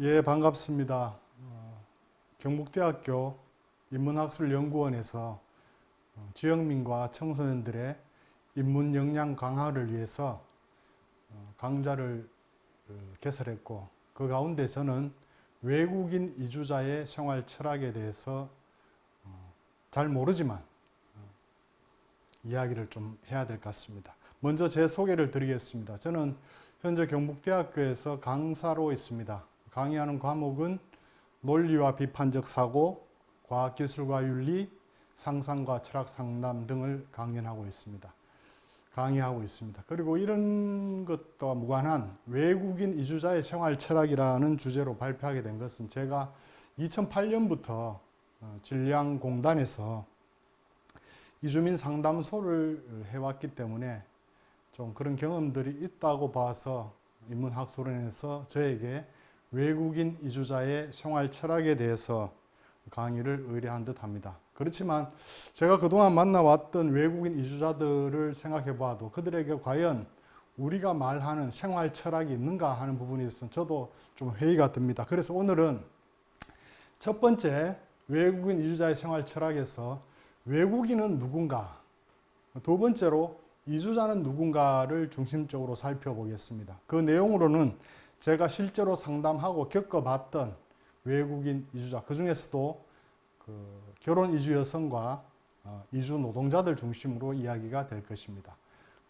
예, 반갑습니다. 경북대학교 인문학술연구원에서 지역민과 청소년들의 인문 역량 강화를 위해서 강좌를 개설했고, 그 가운데 저는 외국인 이주자의 생활 철학에 대해서 잘 모르지만 이야기를 좀 해야 될 것 같습니다. 먼저 제 소개를 드리겠습니다. 저는 현재 경북대학교에서 강사로 있습니다. 강의하는 과목은 논리와 비판적 사고, 과학기술과 윤리, 상상과 철학 상담 등을 강의하고 있습니다. 그리고 이런 것과 무관한 외국인 이주자의 생활 철학이라는 주제로 발표하게 된 것은 제가 2008년부터 진량공단에서 이주민 상담소를 해왔기 때문에 좀 그런 경험들이 있다고 봐서 인문학술원에서 저에게 외국인 이주자의 생활 철학에 대해서 강의를 의뢰한 듯 합니다. 그렇지만 제가 그동안 만나왔던 외국인 이주자들을 생각해 봐도 그들에게 과연 우리가 말하는 생활 철학이 있는가 하는 부분에 있어서 저도 좀 회의가 듭니다. 그래서 오늘은 첫 번째 외국인 이주자의 생활 철학에서 외국인은 누군가, 두 번째로 이주자는 누군가를 중심적으로 살펴보겠습니다. 그 내용으로는 제가 실제로 상담하고 겪어봤던 외국인 이주자, 그 중에서도 결혼 이주 여성과 이주 노동자들 중심으로 이야기가 될 것입니다.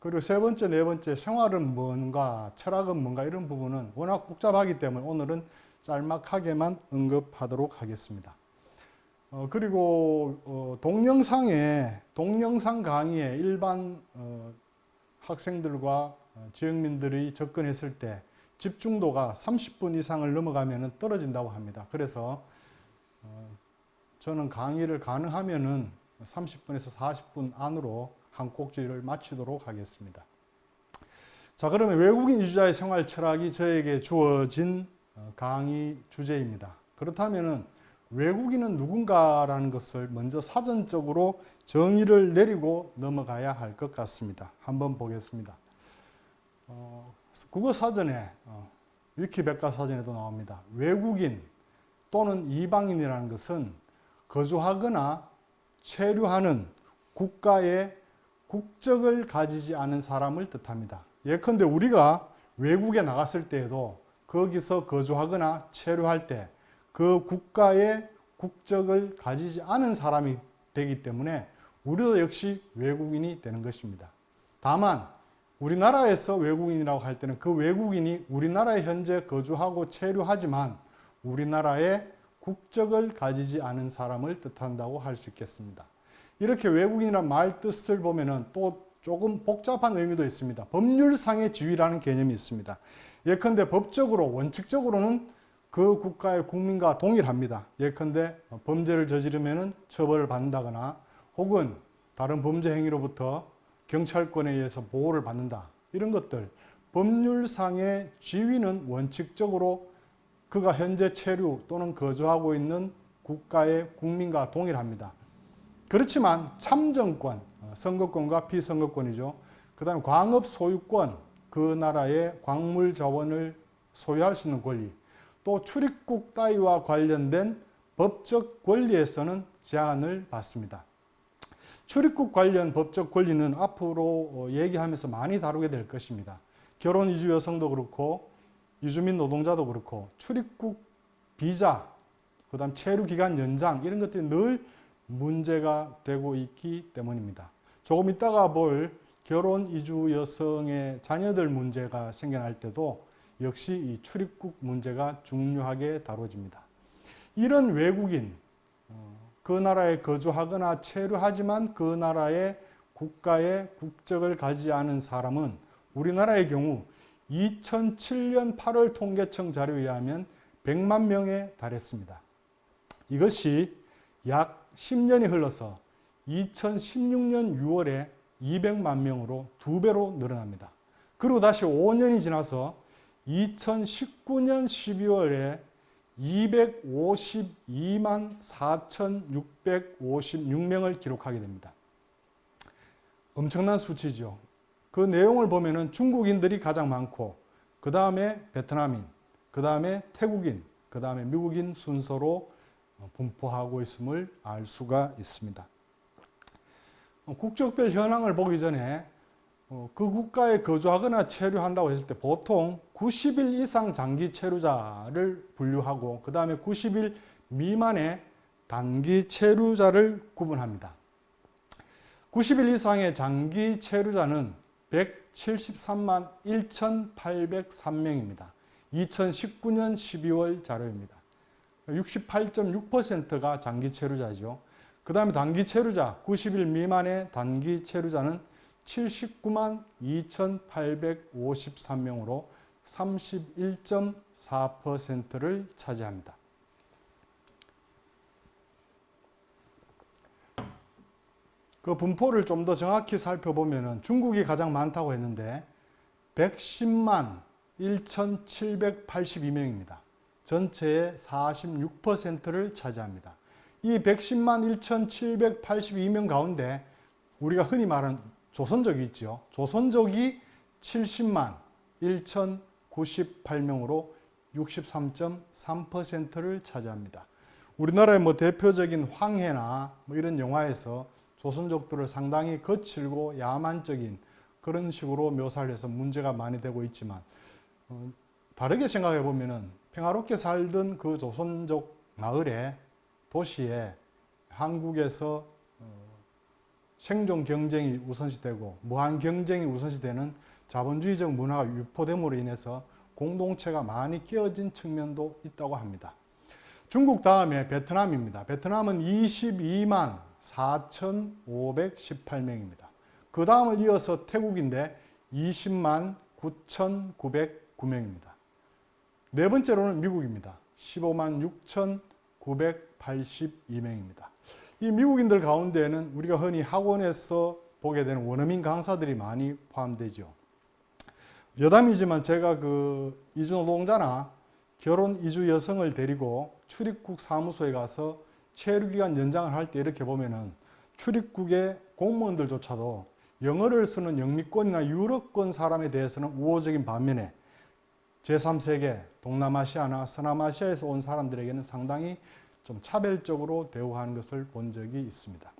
그리고 세 번째, 네 번째, 생활은 뭔가, 철학은 뭔가 이런 부분은 워낙 복잡하기 때문에 오늘은 짤막하게만 언급하도록 하겠습니다. 그리고 동영상 강의에 일반 학생들과 지역민들이 접근했을 때 집중도가 30분 이상을 넘어가면 떨어진다고 합니다. 그래서 저는 강의를 가능하면은 30분에서 40분 안으로 한 꼭지를 마치도록 하겠습니다. 자, 그러면 외국인 이주자의 생활 철학이 저에게 주어진 강의 주제입니다. 그렇다면은 외국인은 누군가라는 것을 먼저 사전적으로 정의를 내리고 넘어가야 할 것 같습니다. 한번 보겠습니다. 국어사전에 위키백과사전에도 나옵니다. 외국인 또는 이방인이라는 것은 거주하거나 체류하는 국가의 국적을 가지지 않은 사람을 뜻합니다. 예컨대 우리가 외국에 나갔을 때에도 거기서 거주하거나 체류할 때 그 국가의 국적을 가지지 않은 사람이 되기 때문에 우리도 역시 외국인이 되는 것입니다. 다만 우리나라에서 외국인이라고 할 때는 그 외국인이 우리나라에 현재 거주하고 체류하지만 우리나라의 국적을 가지지 않은 사람을 뜻한다고 할 수 있겠습니다. 이렇게 외국인이라는 말 뜻을 보면은 또 조금 복잡한 의미도 있습니다. 법률상의 지위라는 개념이 있습니다. 예컨대 법적으로, 원칙적으로는 그 국가의 국민과 동일합니다. 예컨대 범죄를 저지르면 처벌을 받는다거나 혹은 다른 범죄 행위로부터 경찰권에 의해서 보호를 받는다. 이런 것들, 법률상의 지위는 원칙적으로 그가 현재 체류 또는 거주하고 있는 국가의 국민과 동일합니다. 그렇지만 참정권, 선거권과 비선거권이죠. 그 다음에 광업 소유권, 그 나라의 광물 자원을 소유할 수 있는 권리, 또 출입국 따위와 관련된 법적 권리에서는 제한을 받습니다. 출입국 관련 법적 권리는 앞으로 얘기하면서 많이 다루게 될 것입니다. 결혼 이주 여성도 그렇고 이주민 노동자도 그렇고 출입국 비자, 그 다음 체류 기간 연장 이런 것들이 늘 문제가 되고 있기 때문입니다. 조금 이따가 볼 결혼 이주 여성의 자녀들 문제가 생겨날 때도 역시 이 출입국 문제가 중요하게 다뤄집니다. 이런 외국인, 그 나라에 거주하거나 체류하지만 그 나라의 국가의 국적을 가지지 않은 사람은 우리나라의 경우 2007년 8월 통계청 자료에 의하면 100만 명에 달했습니다. 이것이 약 10년이 흘러서 2016년 6월에 200만 명으로 2배로 늘어납니다. 그리고 다시 5년이 지나서 2019년 12월에 252만 4,656명을 기록하게 됩니다. 엄청난 수치죠. 그 내용을 보면은 중국인들이 가장 많고, 그 다음에 베트남인, 그 다음에 태국인, 그 다음에 미국인 순서로 분포하고 있음을 알 수가 있습니다. 국적별 현황을 보기 전에 그 국가에 거주하거나 체류한다고 했을 때 보통 90일 이상 장기 체류자를 분류하고 그 다음에 90일 미만의 단기 체류자를 구분합니다. 90일 이상의 장기 체류자는 173만 1,803명입니다. 2019년 12월 자료입니다. 68.6%가 장기 체류자죠. 그 다음에 단기 체류자, 90일 미만의 단기 체류자는 79만 2,853명으로 31.4%를 차지합니다. 그 분포를 좀 더 정확히 살펴보면 중국이 가장 많다고 했는데 110만 1,782명입니다. 전체의 46%를 차지합니다. 이 110만 1,782명 가운데 우리가 흔히 말하는 조선족이 있죠. 조선족이 70만 1,098명으로 63.3%를 차지합니다. 우리나라의 대표적인 황해나 이런 영화에서 조선족들을 상당히 거칠고 야만적인 그런 식으로 묘사를 해서 문제가 많이 되고 있지만 다르게 생각해 보면은 평화롭게 살던 그 조선족 마을에 도시에 한국에서 생존 경쟁이 우선시되고 무한 경쟁이 우선시되는 자본주의적 문화가 유포됨으로 인해서 공동체가 많이 깨어진 측면도 있다고 합니다. 중국 다음에 베트남입니다. 베트남은 22만 4,518명입니다. 그 다음을 이어서 태국인데 20만 9,909명입니다. 네 번째로는 미국입니다. 15만 6,982명입니다. 이 미국인들 가운데에는 우리가 흔히 학원에서 보게 되는 원어민 강사들이 많이 포함되죠. 여담이지만 제가 이주 노동자나 결혼 이주 여성을 데리고 출입국 사무소에 가서 체류기간 연장을 할 때 이렇게 보면은 출입국의 공무원들조차도 영어를 쓰는 영미권이나 유럽권 사람에 대해서는 우호적인 반면에 제3세계, 동남아시아나 서남아시아에서 온 사람들에게는 상당히 좀 차별적으로 대우하는 것을 본 적이 있습니다.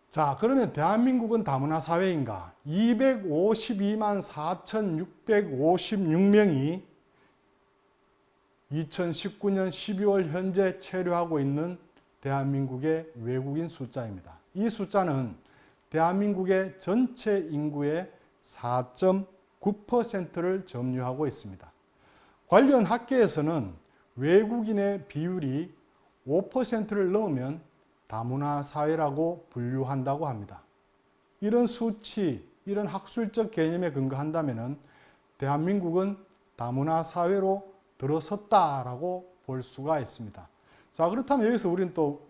자, 그러면 대한민국은 다문화 사회인가? 252만 4,656명이 2019년 12월 현재 체류하고 있는 대한민국의 외국인 숫자입니다. 이 숫자는 대한민국의 전체 인구의 4.9%를 점유하고 있습니다. 관련 학계에서는 외국인의 비율이 5%를 넘으면 다문화 사회라고 분류한다고 합니다. 이런 수치, 이런 학술적 개념에 근거한다면 대한민국은 다문화 사회로 들어섰다라고 볼 수가 있습니다. 자, 그렇다면 여기서 우리는 또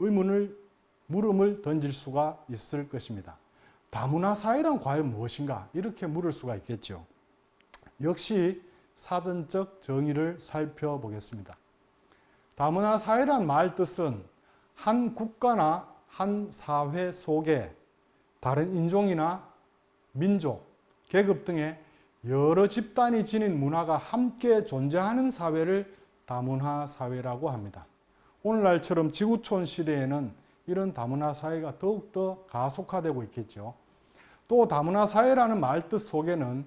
물음을 던질 수가 있을 것입니다. 다문화 사회란 과연 무엇인가? 이렇게 물을 수가 있겠죠. 역시 사전적 정의를 살펴보겠습니다. 다문화 사회란 말 뜻은 한 국가나 한 사회 속에 다른 인종이나 민족, 계급 등의 여러 집단이 지닌 문화가 함께 존재하는 사회를 다문화 사회라고 합니다. 오늘날처럼 지구촌 시대에는 이런 다문화 사회가 더욱더 가속화되고 있겠죠. 또 다문화 사회라는 말뜻 속에는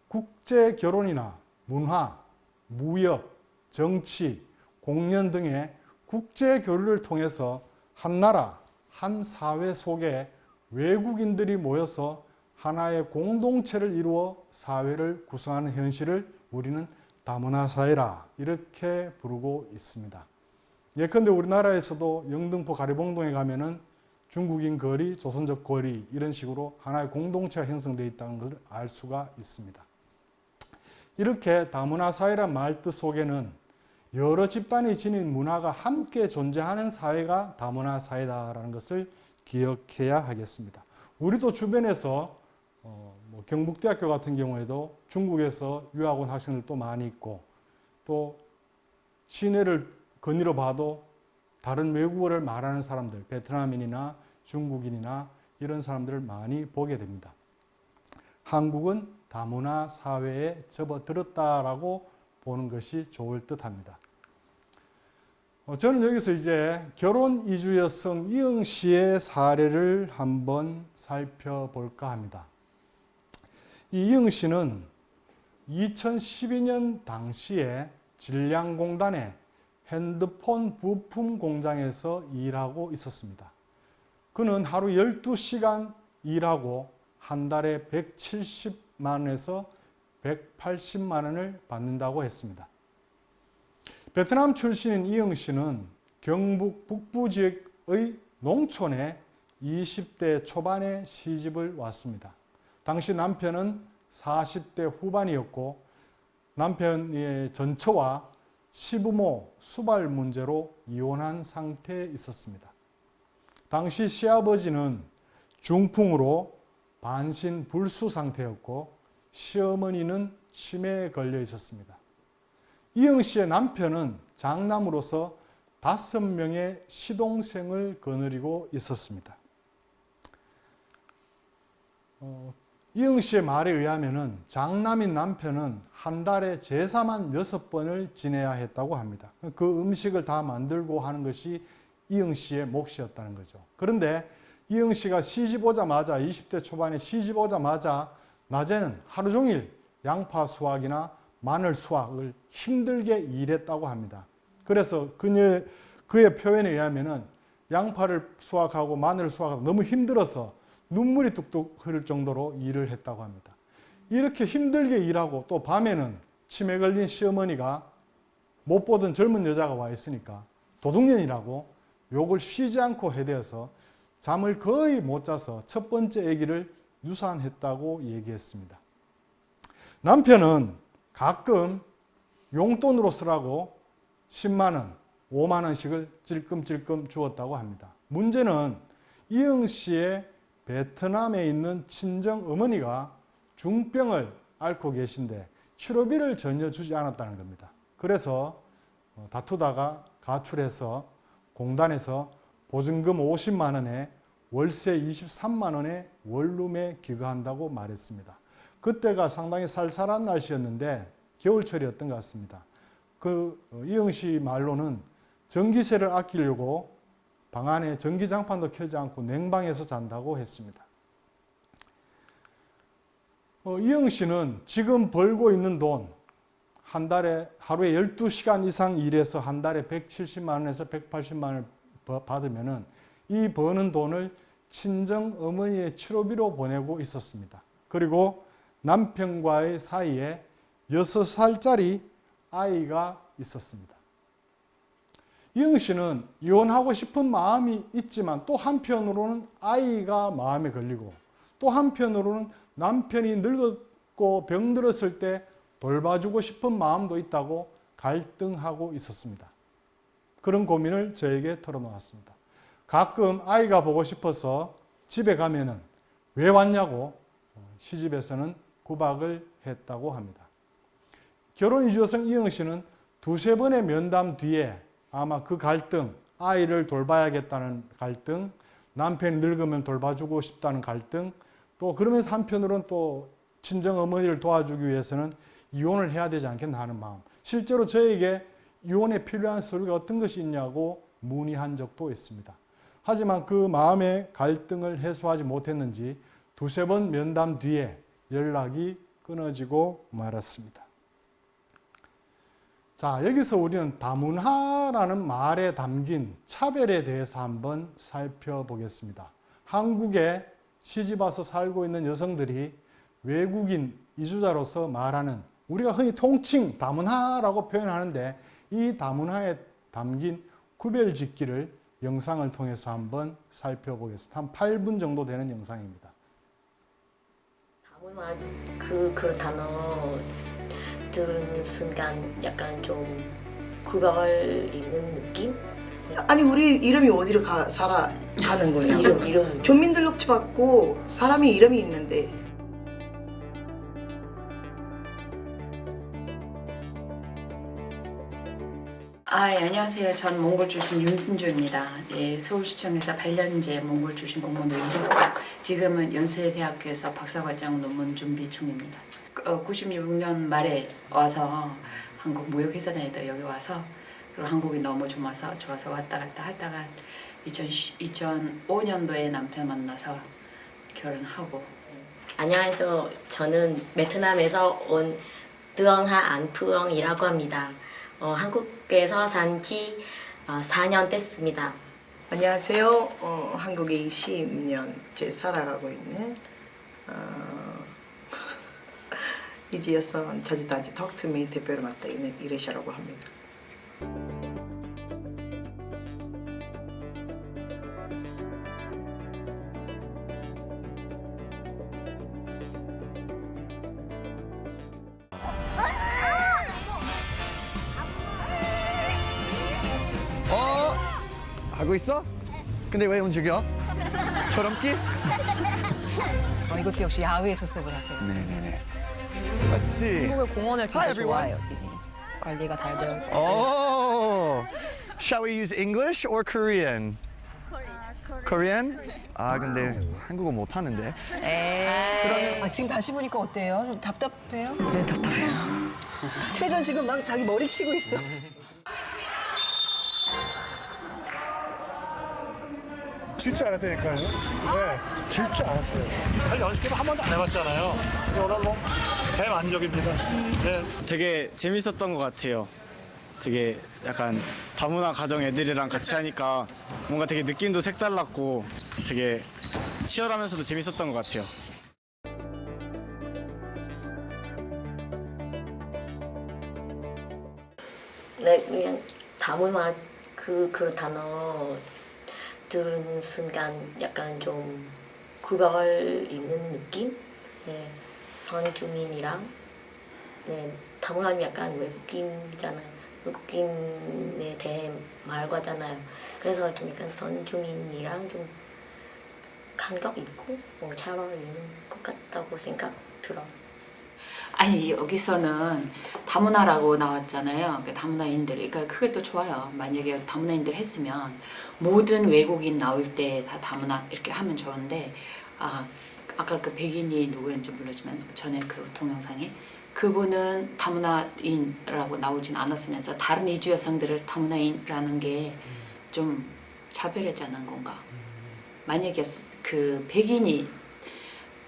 국제 결혼이나 문화, 무역, 정치, 공연 등의 국제 교류를 통해서 한 나라, 한 사회 속에 외국인들이 모여서 하나의 공동체를 이루어 사회를 구성하는 현실을 우리는 다문화 사회라 이렇게 부르고 있습니다. 예컨대 우리나라에서도 영등포 가리봉동에 가면은 중국인 거리, 조선족 거리 이런 식으로 하나의 공동체가 형성되어 있다는 것을 알 수가 있습니다. 이렇게 다문화 사회란 말뜻 속에는 여러 집단이 지닌 문화가 함께 존재하는 사회가 다문화 사회다라는 것을 기억해야 하겠습니다. 우리도 주변에서 경북대학교 같은 경우에도 중국에서 유학 온 학생들도 많이 있고 또 시내를 거니로 봐도 다른 외국어를 말하는 사람들, 베트남인이나 중국인이나 이런 사람들을 많이 보게 됩니다. 한국은 다문화 사회에 접어들었다라고 보는 것이 좋을 듯합니다. 저는 여기서 이제 결혼 이주 여성 이응 씨의 사례를 한번 살펴볼까 합니다. 이 이응 씨는 2012년 당시에 질량공단의 핸드폰 부품 공장에서 일하고 있었습니다. 그는 하루 12시간 일하고 한 달에 170만 원에서 180만 원을 받는다고 했습니다. 베트남 출신인 이응 씨는 경북 북부 지역의 농촌에 20대 초반에 시집을 왔습니다. 당시 남편은 40대 후반이었고 남편의 전처와 시부모 수발 문제로 이혼한 상태에 있었습니다. 당시 시아버지는 중풍으로 반신불수 상태였고 시어머니는 치매에 걸려 있었습니다. 이응 씨의 남편은 장남으로서 5명의 시동생을 거느리고 있었습니다. 이응 씨의 말에 의하면 장남인 남편은 한 달에 제사만 6번을 지내야 했다고 합니다. 그 음식을 다 만들고 하는 것이 이응 씨의 몫이었다는 거죠. 그런데 이응 씨가 시집 오자마자 20대 초반에 시집 오자마자 낮에는 하루 종일 양파 수확이나 마늘 수확을 힘들게 일했다고 합니다. 그래서 그의 표현에 의하면 양파를 수확하고 마늘을 수확하고 너무 힘들어서 눈물이 뚝뚝 흐를 정도로 일을 했다고 합니다. 이렇게 힘들게 일하고 또 밤에는 치매 걸린 시어머니가 못 보던 젊은 여자가 와 있으니까 도둑년이라고 욕을 쉬지 않고 해대어서 잠을 거의 못 자서 첫 번째 아기를 유산했다고 얘기했습니다. 남편은 가끔 용돈으로 쓰라고 10만 원, 5만 원씩을 찔끔찔끔 주었다고 합니다. 문제는 이응 씨의 베트남에 있는 친정 어머니가 중병을 앓고 계신데 치료비를 전혀 주지 않았다는 겁니다. 그래서 다투다가 가출해서 공단에서 보증금 50만 원에 월세 23만 원에 원룸에 귀가한다고 말했습니다. 그때가 상당히 쌀쌀한 날씨였는데 겨울철이었던 것 같습니다. 이응 씨 말로는 전기세를 아끼려고 방 안에 전기장판도 켜지 않고 냉방에서 잔다고 했습니다. 이응 씨는 지금 벌고 있는 돈 한 달에 하루에 12시간 이상 일해서 한 달에 170만 원에서 180만 원을 받으면 이 버는 돈을 친정 어머니의 치료비로 보내고 있었습니다. 그리고 남편과의 사이에 6살짜리 아이가 있었습니다. 이응 씨는 이혼하고 싶은 마음이 있지만 또 한편으로는 아이가 마음에 걸리고 또 한편으로는 남편이 늙었고 병들었을 때 돌봐주고 싶은 마음도 있다고 갈등하고 있었습니다. 그런 고민을 저에게 털어놓았습니다. 가끔 아이가 보고 싶어서 집에 가면은 왜 왔냐고 시집에서는 구박을 했다고 합니다. 결혼 이주 여성 이응 씨는 2-3번의 면담 뒤에 아마 그 갈등, 아이를 돌봐야겠다는 갈등, 남편이 늙으면 돌봐주고 싶다는 갈등, 또 그러면서 한편으로는 또 친정 어머니를 도와주기 위해서는 이혼을 해야 되지 않겠나 하는 마음. 실제로 저에게 이혼에 필요한 서류가 어떤 것이 있냐고 문의한 적도 있습니다. 하지만 그 마음의 갈등을 해소하지 못했는지 2-3번 면담 뒤에 연락이 끊어지고 말았습니다. 자, 여기서 우리는 다문화라는 말에 담긴 차별에 대해서 한번 살펴보겠습니다. 한국에 시집와서 살고 있는 여성들이 외국인 이주자로서 말하는 우리가 흔히 통칭 다문화라고 표현하는데 이 다문화에 담긴 구별짓기를 영상을 통해서 한번 살펴보겠습니다. 한 8분 정도 되는 영상입니다. 다문화 그 단어 들은 순간 약간 좀 구별 있는 느낌? 아니 우리 이름이 어디로 가는 거냐? 이름 전민등록증 받고 사람이 이름이 있는데 아, 예, 안녕하세요. 전 몽골 출신 윤순조입니다. 예, 서울시청에서 8년째 몽골 출신 공무원으로 일했고 지금은 연세대학교에서 박사과정 논문 준비 중입니다. 96년 말에 와서 한국 무역회사 다니다 여기 와서 그리고 한국이 너무 좋아서 왔다 갔다 하다가 2005년도에 남편 만나서 결혼하고. 안녕하세요. 저는 베트남에서 온 드엉하 안푸엉이라고 합니다. 한국에서 산 지 4년 됐습니다. 안녕하세요. 한국에 20년째 살아가고 있는 이지여선 자주단지 톡투미 대표를 맡아 있는 이레샤라고 합니다. 하고 있어? 근데 왜 움직여? 초롬기? 이것도 역시 야외에서 수업을 하세요. 네네네. Let's see. 한국의 공원을 진짜 Hi, everyone. 좋아해요. 여기. 관리가 잘 되어 있고. Oh, shall we use English or Korean? Korean? 아 근데 한국어 못 하는데. 에이. 지금 다시 보니까 어때요? 좀 답답해요? 네, 답답해요. 최전 지금 막 자기 머리 치고 있어. 질줄 알았다니까요. 네, 질줄 알았어요. 잘 연습해도 한 번도 안 해봤잖아요. 근데 오늘 뭐 대만족입니다. 네. 되게 재밌었던 것 같아요. 되게 약간 다문화 가정 애들이랑 같이 하니까 뭔가 되게 느낌도 색달랐고 되게 치열하면서도 재밌었던 것 같아요. 네, 그냥 다문화 그 단어 들은 순간 약간 좀 구별 있는 느낌? 네, 선주민이랑 네, 다문화는 약간 외국인이잖아요. 외국인에 대해 말과잖아요. 그래서 좀 약간 선주민이랑 좀 간격 있고 차이가 있는 것 같다고 생각 들어요. 아니 여기서는 다문화라고 나왔잖아요. 그 다문화인들, 그러니까 그게 또 좋아요. 만약에 다문화인들 했으면 모든 외국인 나올 때 다 다문화 이렇게 하면 좋은데 아까 그 백인이 누구였는지 모르지만 전에 그 동영상에 그분은 다문화인이라고 나오진 않았으면서 다른 이주 여성들을 다문화인이라는 게 좀 차별하지 않은 건가? 만약에 그 백인이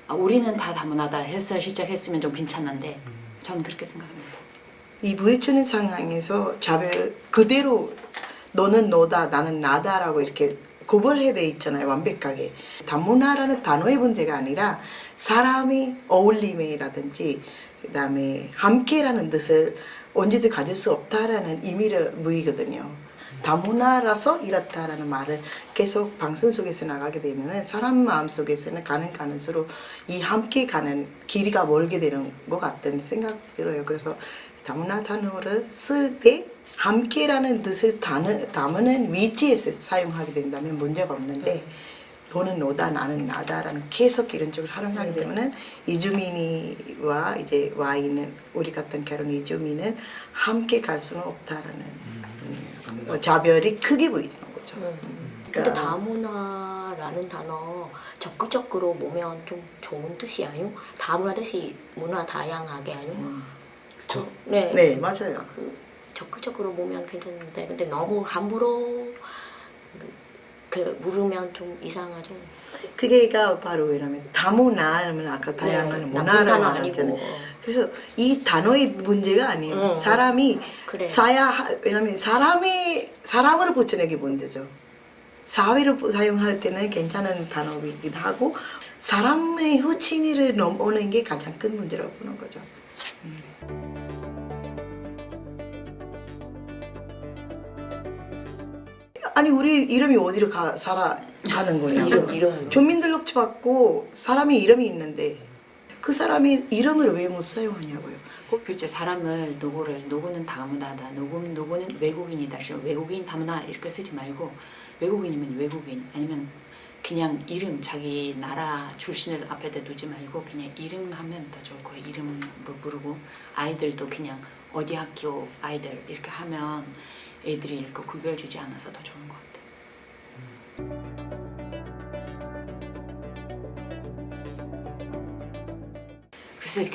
우리는 다 다문화다 해서 시작했으면 좀 괜찮은데 저는 그렇게 생각합니다. 이 부딪히는 상황에서 차별 그대로 너는 너다 나는 나다라고 이렇게 구별해야 돼 있잖아요. 완벽하게. 다문화라는 단어의 문제가 아니라 사람이 어울림이라든지 그다음에 함께라는 뜻을 언제든 가질 수 없다라는 의미를 무이거든요. 다문화라서 이렇다라는 말을 계속 방송 속에서 나가게 되면 사람 마음 속에서는 가는 수록 이 함께 가는 길이가 멀게 되는 것 같다는 생각 들어요. 그래서 다문화 단어를 쓸 때 함께라는 뜻을 담는 위치에서 사용하게 된다면 문제가 없는데 너는 너다 나는 나다라는 계속 이런 쪽을 활용하게 되면은 이주민이와 이제 와 있는 우리 같은 결혼 이주민은 함께 갈 수는 없다라는 자별이 크게 보이는 거죠. 근데 다문화라는 단어 적극적으로 보면 좀 좋은 뜻이 아니요? 다문화 뜻이 문화 다양하게 아니요? 그렇죠. 네, 네, 맞아요. 적극적으로 보면 괜찮은데 근데 너무 함부로 물으면 좀 이상하죠. 그게가 바로 왜냐면 다문화는 아까 다양한 문화라고 말했잖아요. 그래서 이 단어의 문제가 아니에요. 사람이 그래. 왜냐면 사람으로 붙이는 게 문제죠. 사회로 사용할 때는 괜찮은 단어이기도 하고 사람의 후친이를 넘어오는 게 가장 큰 문제라고 보는 거죠. 아니 우리 이름이 어디로 살아가는 거냐고. 이름. 주민등록증 받고 사람이 이름이 있는데 그 사람이 이름을 왜 못 사용하냐고요. 글쎄 사람을 누구는 다문화다, 누구는 외국인이다. 외국인 다문화 이렇게 쓰지 말고 외국인이면 외국인 아니면 그냥 이름 자기 나라 출신을 앞에다 두지 말고 그냥 이름 하면 더 좋을 거예요. 이름 부르고 아이들도 그냥 어디 학교 아이들 이렇게 하면 애들이 읽고 구별 주지 않아서 더 좋은 것 같아요. 글쎄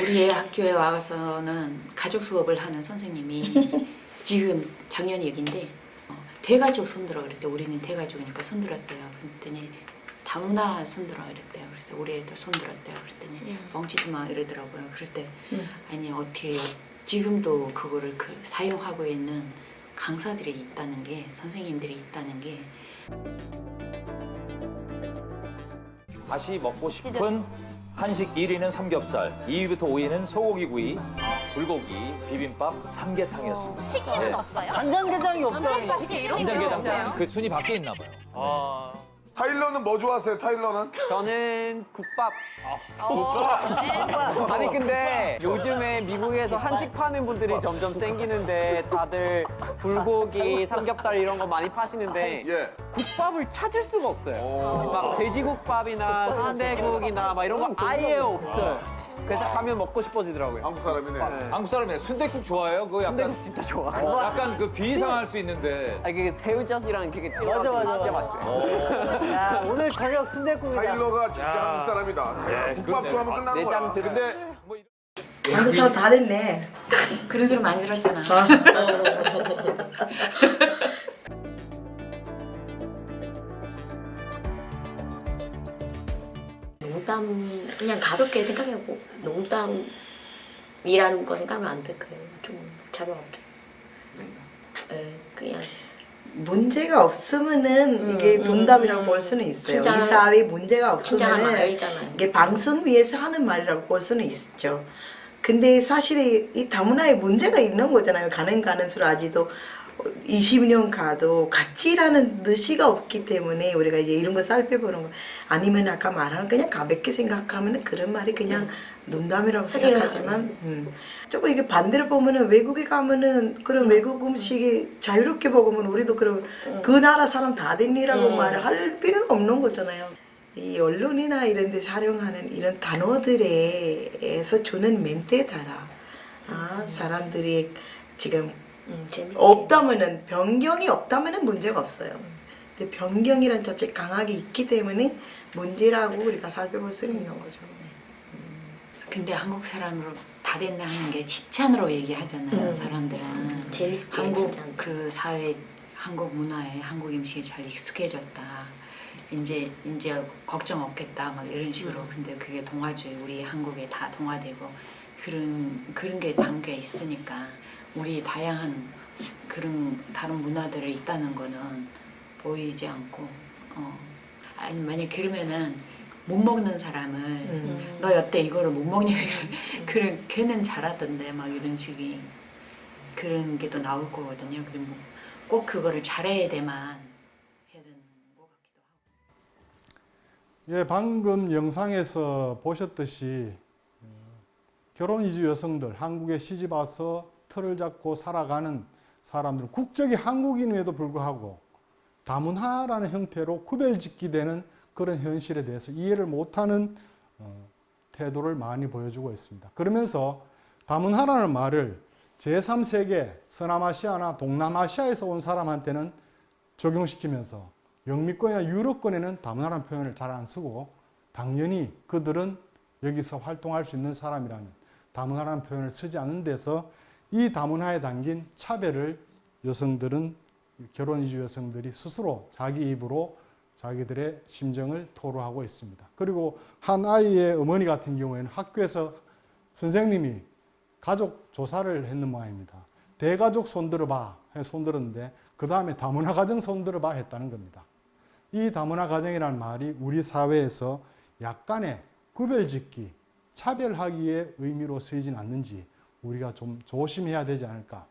우리 애 학교에 와서는 가족 수업을 하는 선생님이 지금 작년 얘긴데 대가족 손들어 그랬대. 우리는 대가족이니까 손들었대요. 그랬더니 다문화 손들어 이랬대요. 그래서 우리 애도 손들었대요. 그랬더니 뻥치지 마 이러더라고요. 그럴 때 아니 어떻게 지금도 그거를 사용하고 있는 강사들이 있다는 게, 선생님들이 있다는 게. 다시 먹고 싶은 한식 1위는 삼겹살, 2위부터 5위는 소고기구이, 불고기, 비빔밥, 삼계탕이었습니다. 치킨은 없어요? 간장게장이 없다니. 간장게장 그 순위 밖에 있나 봐요. 타일러는 뭐 좋아하세요? 타일러는? 저는 국밥. 아니 근데 요즘에 미국에서 한식 파는 분들이 점점 생기는데 다들 불고기, 삼겹살 이런 거 많이 파시는데 국밥을 찾을 수가 없어요. 막 돼지국밥이나 순대국이나 막 이런 거 아예 없어요. 그래서 가면 먹고 싶어지더라고요. 한국 사람이네. 한국 사람이네. 순댓국 좋아해요? 그거 약간 순대국 진짜 좋아. 약간 그 비이상할 수 있는데. 아 그게 새우젓이랑 그게 맞아. 진짜 맛있죠. 야, 오늘 저녁 순댓국이다. 타일러가 진짜 한국 사람이다. 국밥 좋아하면 끝나는 거야. 근데 뭐 한국 사람 다 됐네. 그런 소리 많이 들었잖아. 농담 그냥 가볍게 생각해보고 농담이라는 거 생각하면 안 될 거예요. 좀 잡아먹죠. 그냥 문제가 없으면은 이게 농담이라고 볼 수는 있어요. 진짜, 이 사회에 문제가 없으면은 말이잖아요. 이게 방송 위에서 하는 말이라고 볼 수는 있죠. 근데 사실 이 다문화에 문제가 있는 거잖아요. 가는 수로 아직도 20년 가도 같이 일하는 의지가 없기 때문에 우리가 이제 이런 거 살펴보는 거 아니면 아까 말하는 그냥 가볍게 생각하면 그런 말이 그냥 농담이라고 생각하지만 조금 이게 반대로 보면은 외국에 가면은 그런 외국 음식이 자유롭게 먹으면 우리도 그럼 그 나라 사람 다 됐니라고 말을 할 필요는 없는 거잖아요. 이 언론이나 이런 데서 활용하는 이런 단어들에서 주는 멘트에 따라 사람들이 지금 없다면은 변경이 없다면은 문제가 없어요. 근데 변경이란 자체 강하게 있기 때문에 문제라고 우리가 살펴볼 수 있는 거죠. 근데 한국 사람으로 다 됐나 하는 게 칭찬으로 얘기하잖아요. 사람들은 재밌게 한국 칭찬. 그 사회, 한국 문화에 한국 음식이 잘 익숙해졌다. 이제 걱정 없겠다 막 이런 식으로. 근데 그게 동화주의, 우리 한국에 다 동화되고 그런 게 담겨 있으니까 우리 다양한 그런 다른 문화들이 있다는 거는 보이지 않고 아니 만약 그러면은 못 먹는 사람을 너 여태 이거를 못 먹냐 그런 걔는 잘하던데 막 이런 식이 그런 게 또 나올 거거든요. 그리고 꼭 그거를 잘해야 돼만 해야 되는 것 같기도 하고. 예, 방금 영상에서 보셨듯이 결혼 이주 여성들, 한국에 시집 와서 틀을 잡고 살아가는 사람들은 국적이 한국인임에도 불구하고 다문화라는 형태로 구별짓기 되는 그런 현실에 대해서 이해를 못하는 태도를 많이 보여주고 있습니다. 그러면서 다문화라는 말을 제3세계, 서남아시아나 동남아시아에서 온 사람한테는 적용시키면서 영미권이나 유럽권에는 다문화라는 표현을 잘 안 쓰고 당연히 그들은 여기서 활동할 수 있는 사람이라는 다문화라는 표현을 쓰지 않는 데서 이 다문화에 담긴 차별을 여성들은 결혼 이주 여성들이 스스로 자기 입으로 자기들의 심정을 토로하고 있습니다. 그리고 한 아이의 어머니 같은 경우에는 학교에서 선생님이 가족 조사를 했는 모양입니다. 대가족 손들어봐 해서 손들었는데 그 다음에 다문화 가정 손들어봐 했다는 겁니다. 이 다문화 가정이라는 말이 우리 사회에서 약간의 구별짓기, 차별하기의 의미로 쓰이진 않는지 우리가 좀 조심해야 되지 않을까.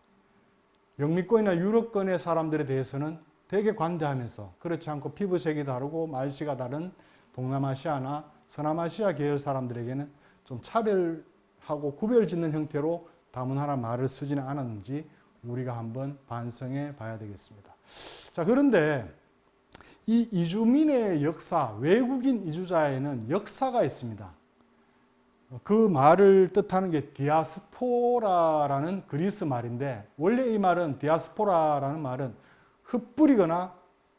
영미권이나 유럽권의 사람들에 대해서는 되게 관대하면서 그렇지 않고 피부색이 다르고 말씨가 다른 동남아시아나 서남아시아 계열 사람들에게는 좀 차별하고 구별짓는 형태로 다문화라는 말을 쓰지는 않았는지 우리가 한번 반성해 봐야 되겠습니다. 자, 그런데 이 이주민의 역사, 외국인 이주자에는 역사가 있습니다. 그 말을 뜻하는 게 디아스포라라는 그리스 말인데, 원래 이 말은 디아스포라라는 말은 흩뿌리거나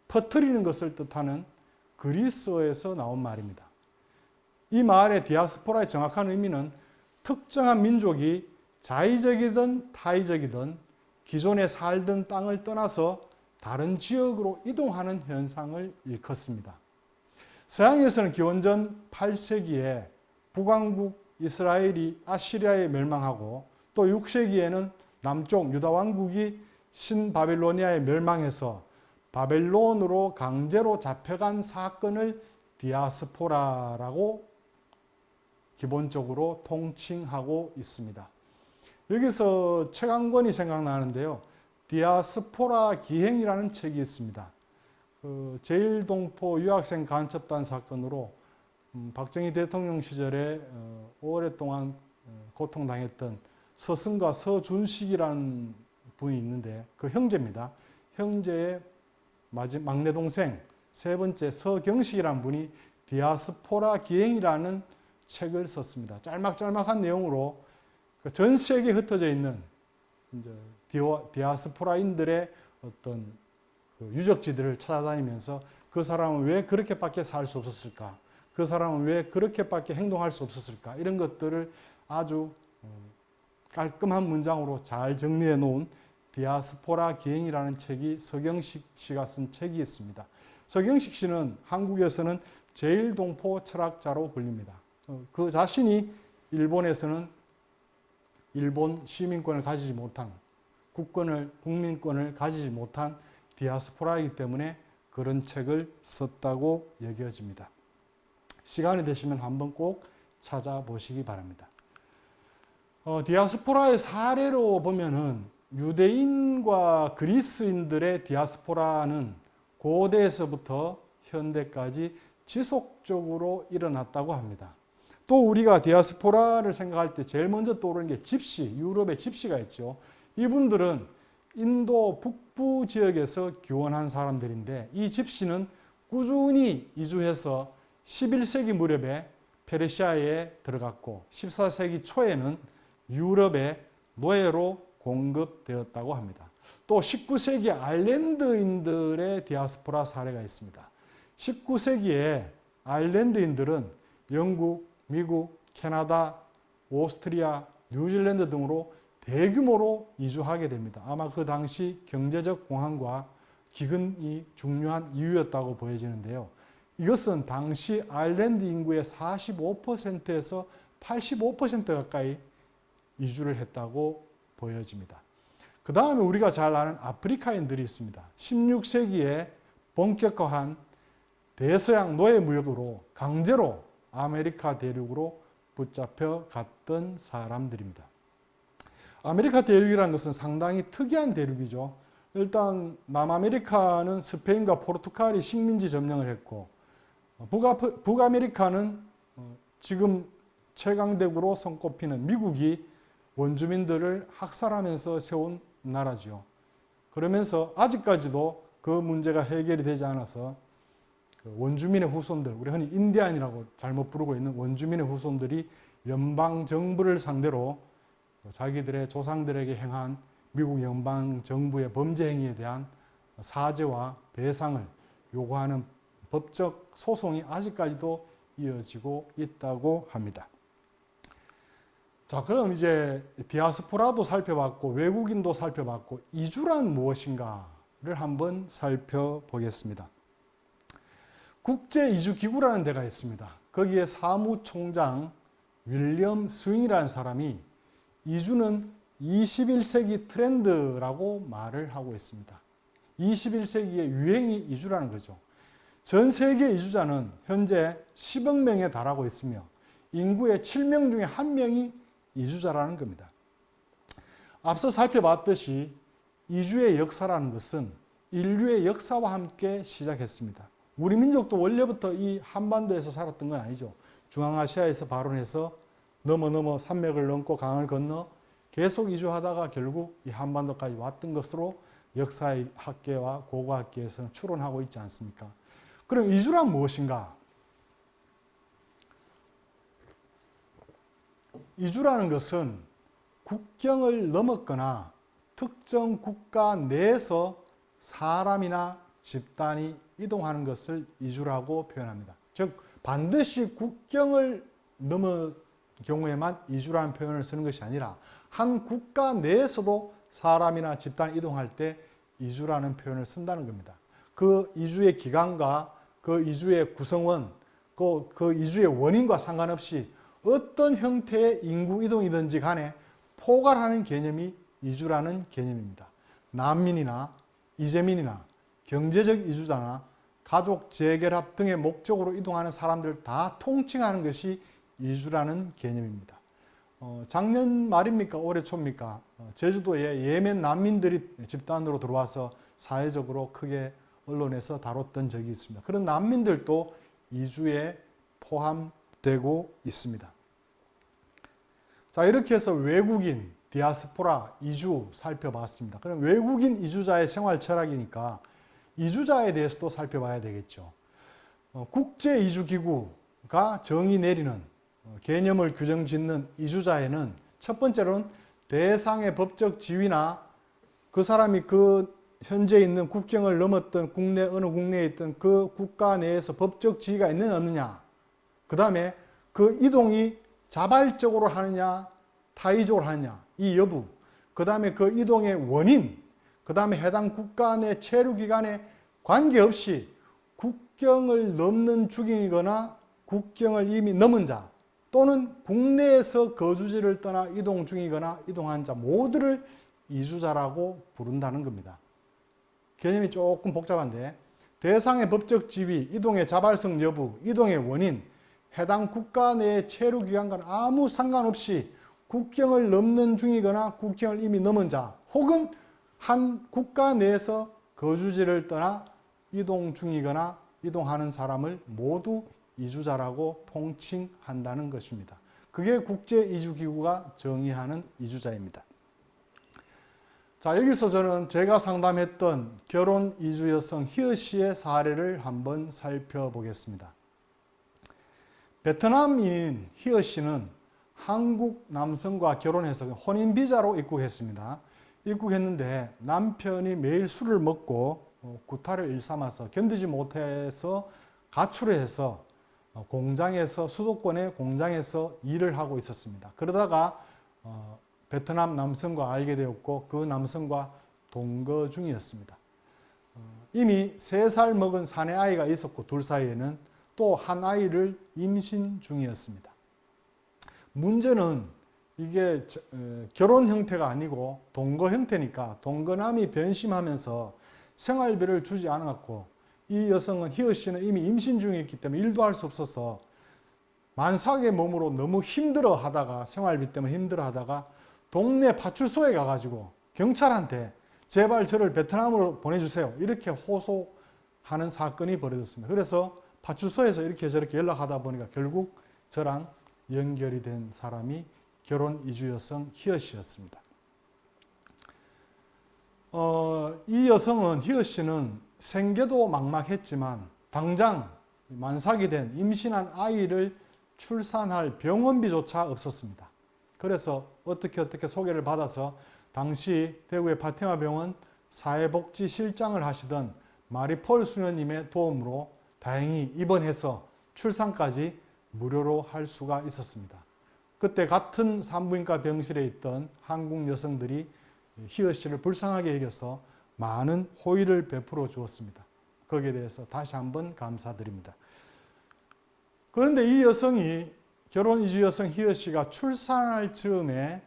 퍼뜨리는 것을 뜻하는 그리스어에서 나온 말입니다. 이 말의 디아스포라의 정확한 의미는 특정한 민족이 자의적이든 타의적이든 기존에 살던 땅을 떠나서 다른 지역으로 이동하는 현상을 일컫습니다. 서양에서는 기원전 8세기에 북왕국 이스라엘이 아시리아에 멸망하고, 또 6세기에는 남쪽 유다 왕국이 신바빌로니아에 멸망해서 바벨론으로 강제로 잡혀간 사건을 디아스포라라고 기본적으로 통칭하고 있습니다. 여기서 책 한 권이 생각나는데요. 디아스포라 기행이라는 책이 있습니다. 제1동포 유학생 간첩단 사건으로 박정희 대통령 시절에 오랫동안 고통당했던 서승과 서준식이라는 분이 있는데, 그 형제입니다. 형제의 막내 동생 세 번째 서경식이라는 분이 디아스포라 기행이라는 책을 썼습니다. 짤막짤막한 내용으로 전 세계에 흩어져 있는 디아스포라인들의 어떤 유적지들을 찾아다니면서 그 사람은 왜 그렇게밖에 살 수 없었을까? 그 사람은 왜 그렇게밖에 행동할 수 없었을까? 이런 것들을 아주 깔끔한 문장으로 잘 정리해 놓은 디아스포라 기행이라는 책이 서경식 씨가 쓴 책이 있습니다. 서경식 씨는 한국에서는 제1동포 철학자로 불립니다. 그 자신이 일본에서는 일본 시민권을 가지지 못한, 국민권을 가지지 못한 디아스포라이기 때문에 그런 책을 썼다고 여겨집니다. 시간이 되시면 한번 꼭 찾아보시기 바랍니다. 디아스포라의 사례로 보면은 유대인과 그리스인들의 디아스포라는 고대에서부터 현대까지 지속적으로 일어났다고 합니다. 또 우리가 디아스포라를 생각할 때 제일 먼저 떠오르는 게 집시, 유럽의 집시가 있죠. 이분들은 인도 북부 지역에서 기원한 사람들인데, 이 집시는 꾸준히 이주해서 11세기 무렵에 페르시아에 들어갔고 14세기 초에는 유럽의 노예로 공급되었다고 합니다. 또 19세기 아일랜드인들의 디아스포라 사례가 있습니다. 19세기에 아일랜드인들은 영국, 미국, 캐나다, 오스트리아, 뉴질랜드 등으로 대규모로 이주하게 됩니다. 아마 그 당시 경제적 공황과 기근이 중요한 이유였다고 보여지는데요. 이것은 당시 아일랜드 인구의 45%에서 85% 가까이 이주를 했다고 보여집니다. 그 다음에 우리가 잘 아는 아프리카인들이 있습니다. 16세기에 본격화한 대서양 노예 무역으로 강제로 아메리카 대륙으로 붙잡혀 갔던 사람들입니다. 아메리카 대륙이라는 것은 상당히 특이한 대륙이죠. 일단 남아메리카는 스페인과 포르투갈이 식민지 점령을 했고, 북아메리카는 지금 최강대국으로 손꼽히는 미국이 원주민들을 학살하면서 세운 나라죠. 그러면서 아직까지도 그 문제가 해결이 되지 않아서 원주민의 후손들, 우리 흔히 인디안이라고 잘못 부르고 있는 원주민의 후손들이 연방정부를 상대로 자기들의 조상들에게 행한 미국 연방정부의 범죄 행위에 대한 사죄와 배상을 요구하는 법적 소송이 아직까지도 이어지고 있다고 합니다. 자, 그럼 이제 디아스포라도 살펴봤고 외국인도 살펴봤고 이주란 무엇인가를 한번 살펴보겠습니다. 국제이주기구라는 데가 있습니다. 거기에 사무총장 윌리엄 스윙이라는 사람이 이주는 21세기 트렌드라고 말을 하고 있습니다. 21세기의 유행이 이주라는 거죠. 전 세계 이주자는 현재 10억 명에 달하고 있으며 인구의 7명 중에 1명이 이주자라는 겁니다. 앞서 살펴봤듯이 이주의 역사라는 것은 인류의 역사와 함께 시작했습니다. 우리 민족도 원래부터 이 한반도에서 살았던 건 아니죠. 중앙아시아에서 발원해서 넘어 산맥을 넘고 강을 건너 계속 이주하다가 결국 이 한반도까지 왔던 것으로 역사의 학계와 고고학계에서는 추론하고 있지 않습니까? 그럼 이주란 무엇인가? 이주라는 것은 국경을 넘었거나 특정 국가 내에서 사람이나 집단이 이동하는 것을 이주라고 표현합니다. 즉 반드시 국경을 넘은 경우에만 이주라는 표현을 쓰는 것이 아니라 한 국가 내에서도 사람이나 집단이 이동할 때 이주라는 표현을 쓴다는 겁니다. 그 이주의 기간과 그 이주의 구성원, 그 이주의 원인과 상관없이 어떤 형태의 인구 이동이든지 간에 포괄하는 개념이 이주라는 개념입니다. 난민이나 이재민이나 경제적 이주자나 가족 재결합 등의 목적으로 이동하는 사람들을 다 통칭하는 것이 이주라는 개념입니다. 작년 말입니까? 올해 초입니까? 제주도에 예멘 난민들이 집단으로 들어와서 사회적으로 크게 언론에서 다뤘던 적이 있습니다. 그런 난민들도 이주에 포함되고 있습니다. 자, 이렇게 해서 외국인, 디아스포라, 이주 살펴봤습니다. 그럼 외국인 이주자의 생활 철학이니까 이주자에 대해서도 살펴봐야 되겠죠. 국제이주기구가 정의 내리는 개념을 규정 짓는 이주자에는 첫 번째로는 대상의 법적 지위나 그 사람이 그 현재 있는 국경을 넘었던 국내 어느 국내에 있던 그 국가 내에서 법적 지위가 있느냐 없느냐, 그 다음에 그 이동이 자발적으로 하느냐 타의적으로 하느냐 이 여부, 그 다음에 그 이동의 원인, 그 다음에 해당 국가 내 체류 기간에 관계없이 국경을 넘는 중이거나 국경을 이미 넘은 자 또는 국내에서 거주지를 떠나 이동 중이거나 이동한 자 모두를 이주자라고 부른다는 겁니다. 개념이 조금 복잡한데 대상의 법적 지위, 이동의 자발성 여부, 이동의 원인, 해당 국가 내의 체류 기간과는 아무 상관없이 국경을 넘는 중이거나 국경을 이미 넘은 자 혹은 한 국가 내에서 거주지를 떠나 이동 중이거나 이동하는 사람을 모두 이주자라고 통칭한다는 것입니다. 그게 국제이주기구가 정의하는 이주자입니다. 자, 여기서 저는 제가 상담했던 결혼 이주 여성 희어 씨의 사례를 한번 살펴보겠습니다. 베트남인인 희어 씨는 한국 남성과 결혼해서 혼인 비자로 입국했습니다. 입국했는데 남편이 매일 술을 먹고 구타를 일삼아서 견디지 못해서 가출을 해서 공장에서 수도권의 공장에서 일을 하고 있었습니다. 그러다가 베트남 남성과 알게 되었고 그 남성과 동거 중이었습니다. 이미 3살 먹은 사내 아이가 있었고 둘 사이에는 또 한 아이를 임신 중이었습니다. 문제는 이게 결혼 형태가 아니고 동거 형태니까 동거남이 변심하면서 생활비를 주지 않았고 이 여성은 희어 씨는 이미 임신 중이었기 때문에 일도 할 수 없어서 만삭의 몸으로 너무 힘들어 하다가 생활비 때문에 힘들어 하다가 동네 파출소에 가가지고 경찰한테 제발 저를 베트남으로 보내주세요 이렇게 호소하는 사건이 벌어졌습니다. 그래서 파출소에서 이렇게 저렇게 연락하다 보니까 결국 저랑 연결이 된 사람이 결혼 이주 여성 희어 씨였습니다. 이 여성은 희어 씨는 생계도 막막했지만 당장 만삭이 된 임신한 아이를 출산할 병원비조차 없었습니다. 그래서 어떻게 소개를 받아서 당시 대구의 파티마 병원 사회복지실장을 하시던 마리폴 수녀님의 도움으로 다행히 입원해서 출산까지 무료로 할 수가 있었습니다. 그때 같은 산부인과 병실에 있던 한국 여성들이 희어 씨를 불쌍하게 여겨서 많은 호의를 베풀어 주었습니다. 거기에 대해서 다시 한번 감사드립니다. 그런데 이 여성이 결혼 이주 여성 희어 씨가 출산할 즈음에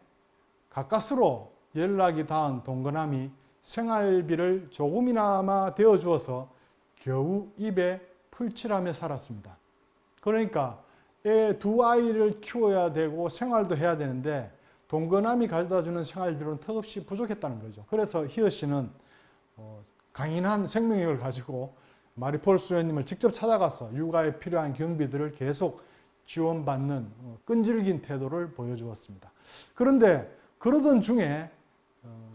가까스로 연락이 닿은 동거남이 생활비를 조금이나마 되어 주어서 겨우 입에 풀칠하며 살았습니다. 그러니까 애 두 아이를 키워야 되고 생활도 해야 되는데 동거남이 가져다 주는 생활비로는 턱없이 부족했다는 거죠. 그래서 희어 씨는 강인한 생명력을 가지고 마리폴 수녀님을 직접 찾아가서 육아에 필요한 경비들을 계속 지원받는 끈질긴 태도를 보여주었습니다. 그런데 그러던 중에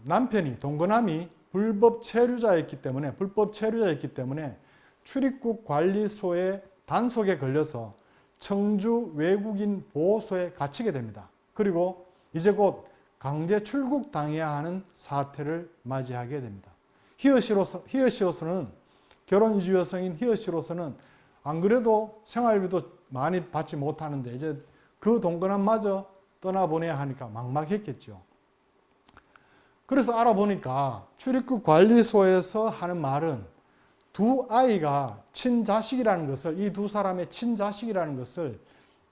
남편이 동거남이 불법 체류자였기 때문에 출입국 관리소의 단속에 걸려서 청주 외국인 보호소에 갇히게 됩니다. 그리고 이제 곧 강제 출국 당해야 하는 사태를 맞이하게 됩니다. 희어씨로서는 결혼 이주 여성인 희어씨로서는 안 그래도 생활비도 많이 받지 못하는데 이제 그 동거남마저 떠나보내야 하니까 막막했겠죠. 그래서 알아보니까 출입국 관리소에서 하는 말은 두 아이가 친자식이라는 것을, 이 두 사람의 친자식이라는 것을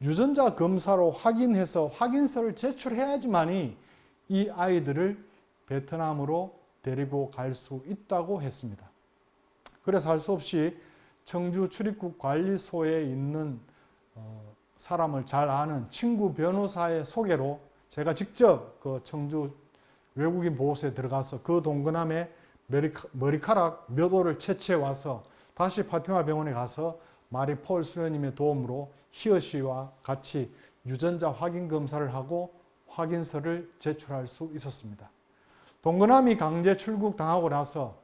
유전자 검사로 확인해서 확인서를 제출해야지만이 이 아이들을 베트남으로 데리고 갈 수 있다고 했습니다. 그래서 할 수 없이 청주 출입국 관리소에 있는 사람을 잘 아는 친구 변호사의 소개로 제가 직접 그 청주 외국인 보호소에 들어가서 그 동거남의 머리카락 몇 올을 채취해 와서 다시 파티마 병원에 가서 마리 폴 수녀님의 도움으로 희어씨와 같이 유전자 확인 검사를 하고 확인서를 제출할 수 있었습니다. 동거남이 강제 출국 당하고 나서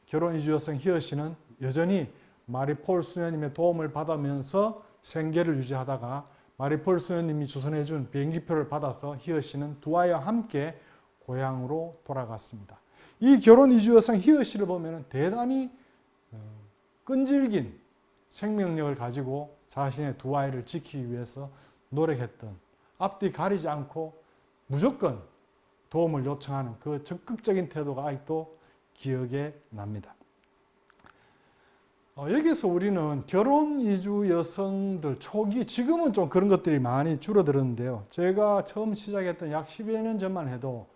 결혼 이주 여성 희어씨는 여전히 마리 폴 수녀님의 도움을 받으면서 생계를 유지하다가 마리 폴 수녀님이 주선해 준 비행기표를 받아서 희어씨는 두 아이와 함께 고향으로 돌아갔습니다. 이 결혼 이주 여성 희어씨를 보면 대단히 끈질긴 생명력을 가지고 자신의 두 아이를 지키기 위해서 노력했던, 앞뒤 가리지 않고 무조건 도움을 요청하는 그 적극적인 태도가 아직도 기억에 납니다. 여기서 우리는 결혼 이주 여성들 초기, 지금은 좀 그런 것들이 많이 줄어들었는데요. 제가 처음 시작했던 약 10여 년 전만 해도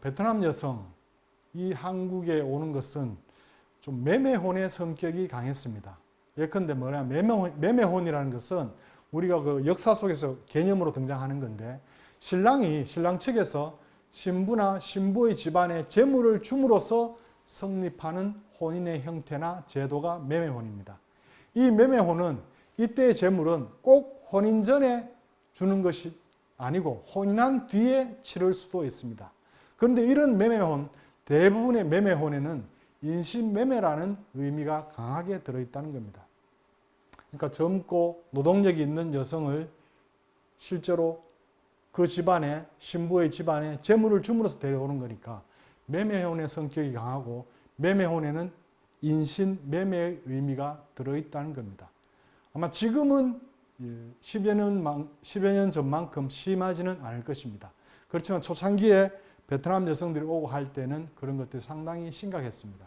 베트남 여성이 한국에 오는 것은 좀 매매혼의 성격이 강했습니다. 예컨대 매매혼이라는 것은 우리가 그 역사 속에서 개념으로 등장하는 건데, 신랑 측에서 신부나 신부의 집안에 재물을 줌으로써 성립하는 혼인의 형태나 제도가 매매혼입니다. 이 매매혼은 이때의 재물은 꼭 혼인 전에 주는 것이 아니고 혼인한 뒤에 치를 수도 있습니다. 그런데 이런 매매혼, 대부분의 매매혼에는 인신매매라는 의미가 강하게 들어있다는 겁니다. 그러니까 젊고 노동력이 있는 여성을 실제로 그 집안에, 신부의 집안에 재물을 줌으로써 데려오는 거니까 매매혼의 성격이 강하고 매매혼에는 인신매매의 의미가 들어있다는 겁니다. 아마 지금은 10여 년 전만큼 심하지는 않을 것입니다. 그렇지만 초창기에 베트남 여성들이 오고 할 때는 그런 것들이 상당히 심각했습니다.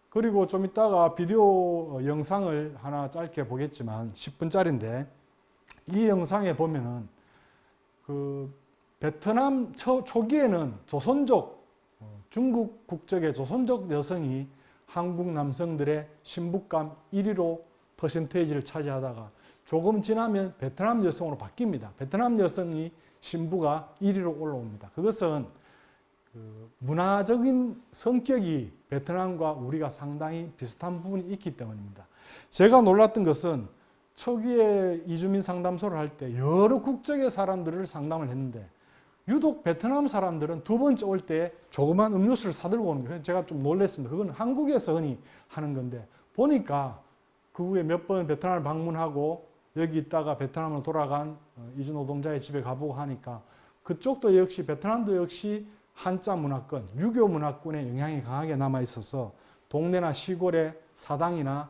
그리고 좀 이따가 비디오 영상을 하나 짧게 보겠지만 10분짜리인데, 이 영상에 보면은 그 베트남 초기에는 조선족, 중국 국적의 조선족 여성이 한국 남성들의 신부감 1위로 퍼센테이지를 차지하다가 조금 지나면 베트남 여성으로 바뀝니다. 베트남 여성이 신부가 1위로 올라옵니다. 그것은 문화적인 성격이 베트남과 우리가 상당히 비슷한 부분이 있기 때문입니다. 제가 놀랐던 것은 초기에 이주민 상담소를 할 때 여러 국적의 사람들을 상담을 했는데 유독 베트남 사람들은 두 번째 올 때 조그만 음료수를 사들고 오는 거예요. 제가 좀 놀랐습니다. 그건 한국에서 흔히 하는 건데, 보니까 그 후에 몇 번 베트남을 방문하고 여기 있다가 베트남으로 돌아간 이주 노동자의 집에 가보고 하니까 그쪽도 역시, 베트남도 역시 한자 문화권, 유교 문화권의 영향이 강하게 남아 있어서 동네나 시골의 사당이나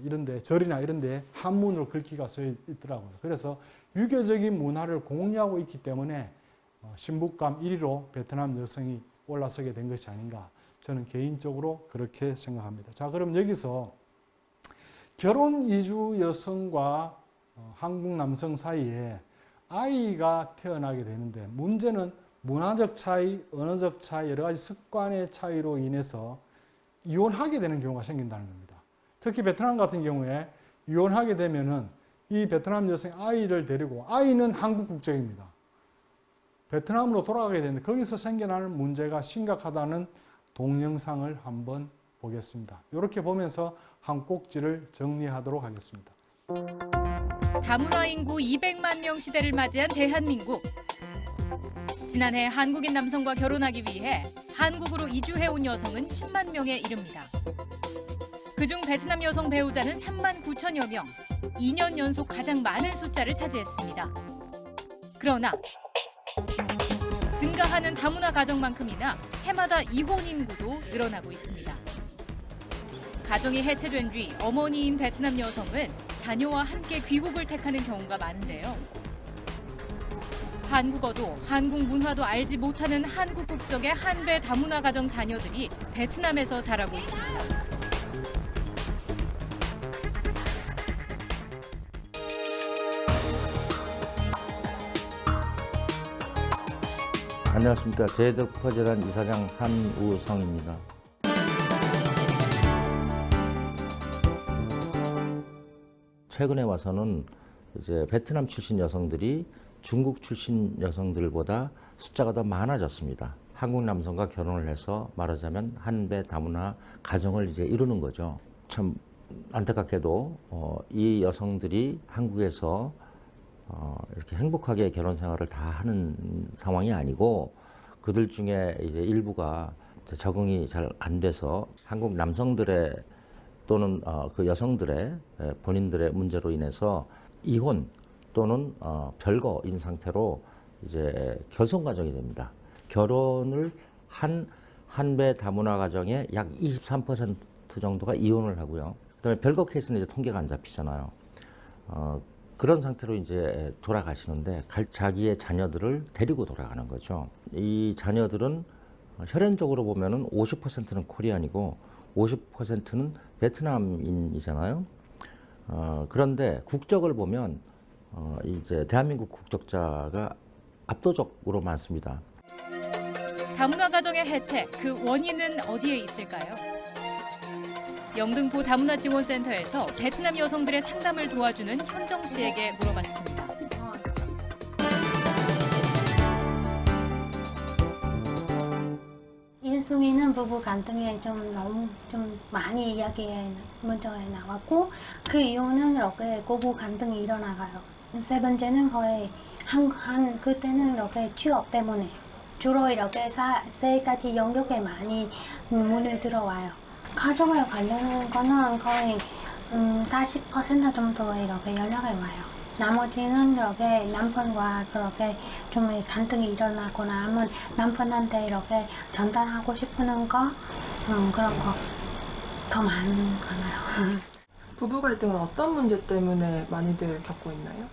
이런데, 절이나 이런데 한문으로 글귀가 써 있더라고요. 그래서 유교적인 문화를 공유하고 있기 때문에 신부감 1위로 베트남 여성이 올라서게 된 것이 아닌가, 저는 개인적으로 그렇게 생각합니다. 자, 그럼 여기서 결혼 이주 여성과 한국 남성 사이에 아이가 태어나게 되는데, 문제는 문화적 차이, 언어적 차이, 여러 가지 습관의 차이로 인해서 이혼하게 되는 경우가 생긴다는 겁니다. 특히 베트남 같은 경우에 이혼하게 되면은 이 베트남 여성이 아이를 데리고, 아이는 한국 국적입니다. 베트남으로 돌아가게 되는데 거기서 생겨나는 문제가 심각하다는 동영상을 한번 보겠습니다. 이렇게 보면서 한 꼭지를 정리하도록 하겠습니다. 다문화 인구 200만 명 시대를 맞이한 대한민국. 지난해 한국인 남성과 결혼하기 위해 한국으로 이주해온 여성은 10만 명에 이릅니다. 그중 베트남 여성 배우자는 3만 9천여 명, 2년 연속 가장 많은 숫자를 차지했습니다. 그러나 증가하는 다문화 가정만큼이나 해마다 이혼 인구도 늘어나고 있습니다. 가정이 해체된 뒤 어머니인 베트남 여성은 자녀와 함께 귀국을 택하는 경우가 많은데요. 한국어도 한국 문화도 알지 못하는 한국 국적의 한배 다문화 가정 자녀들이 베트남에서 자라고 있습니다. 안녕하십니까. 제덕퍼재단 이사장 한우성입니다. 최근에 와서는 이제 베트남 출신 여성들이 중국 출신 여성들보다 숫자가 더 많아졌습니다. 한국 남성과 결혼을 해서 말하자면 한배 다문화 가정을 이제 이루는 거죠. 참 안타깝게도 이 여성들이 한국에서 이렇게 행복하게 결혼 생활을 다 하는 상황이 아니고 그들 중에 이제 일부가 적응이 잘 안 돼서 한국 남성들의 또는 그 여성들의 본인들의 문제로 인해서 이혼 또는 별거인 상태로 이제 결손 가정이 됩니다. 결혼을 한 한배 다문화 가정의 약 23% 정도가 이혼을 하고요. 그다음에 별거 케이스는 이제 통계가 안 잡히잖아요. 그런 상태로 이제 돌아가시는데 자기의 자녀들을 데리고 돌아가는 거죠. 이 자녀들은 혈연적으로 보면은 50%는 코리안이고 50%는 베트남인이잖아요. 그런데 국적을 보면 이제 대한민국 국적자가 압도적으로 많습니다. 다문화 가정의 해체, 그 원인은 어디에 있을까요? 영등포 다문화 지원센터에서 베트남 여성들의 상담을 도와주는 현정 씨에게 물어봤습니다. 일송이는 부부 갈등에 너무 많이 이야기에 먼저 나왔고 그 이유는 이렇게 고부 갈등이 일어나가요. 세 번째는 거의 그때는 이렇게 취업 때문에 주로 이렇게 세 가지 영역에 많이 문을 들어와요. 가족에 관련한 거는 거의 40% 정도 이렇게 연락이 와요. 나머지는 이렇게 남편과 그렇게 좀 갈등이 일어나거나 하면 남편한테 이렇게 전달하고 싶은 거 그런 거 더 많아요. 부부 갈등은 어떤 문제 때문에 많이들 겪고 있나요?